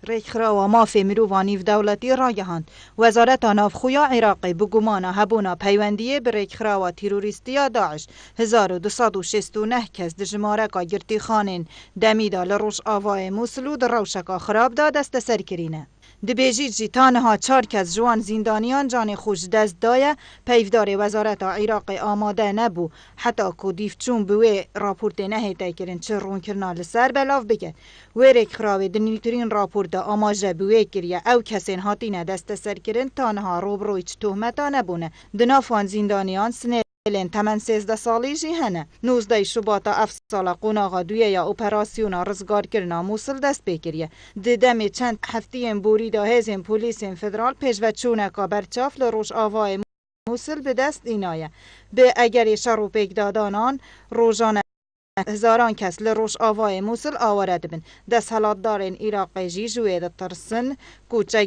ریخرا و مافی مرووانی دولتی را گهاند. وزارت نافخویا عراقی بگمانا هبونا پیوندیه به ریخرا و تیروریستی داعش 1269 کس دجماره که گرتی خانین دمیدا لروش آوای موسل و در روشکا خراب دا دست سر کرینه. دبیجید جی تانها 4 کس جوان زندانیان جان خوش دست دایه پیفدار وزارت عراق آماده نبو حتی که دیفچون بوی راپورت نهیده کرن چه رون کرنا لسر بلاف بگه ویرک خراوی دنیترین راپورت آماجه بوی کریه او کسین هاتینه دست سر کرن تانها روبرویچ تهمتا نبونه دنافان زندانیان سنه لین تمن 13 سالی جی هنه 19 شباط 7 ساله قوناغا دویه یا اپراسیونا رزگار کرنا موسل دست بکریه ددم چند هفته بوری دا هزین پولیس فدرال پیش و چونکا برچاف لروش آوای موسل به دست اینایه به اگر شروع پیک دادانان روزانه هزاران کس لروش آوای موسل آورده بن دست حالات دارین عراق جی جوید ترسن کوچه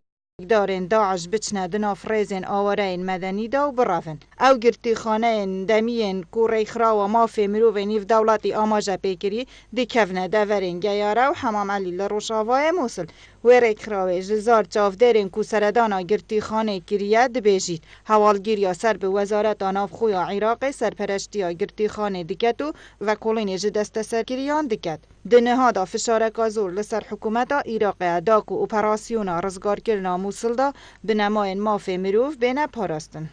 دارین داعش بچنه دناف ریزین آورین مدنی دا و برافن او گرتی خانه دمین کو ریخرا و مافی مروفین ایف دولتی آماجه پیکری دی کفنه دورین گیاره و حمام علی لروش آوای موسل و ریخراوی جزار چافدرین کو سردانا گرتی خانه کریه دبیجید حوالگیریا سر به وزارت نافخویا عراقی سرپرشتیا گرتی خانه دکتو و کلین جدست سرکریان دکت دنهادا فشارک زور لسر حکومت عراق داکو اپراسیونا رزگار کرنا موسل دا به نماین مافی مروف بین پاراستن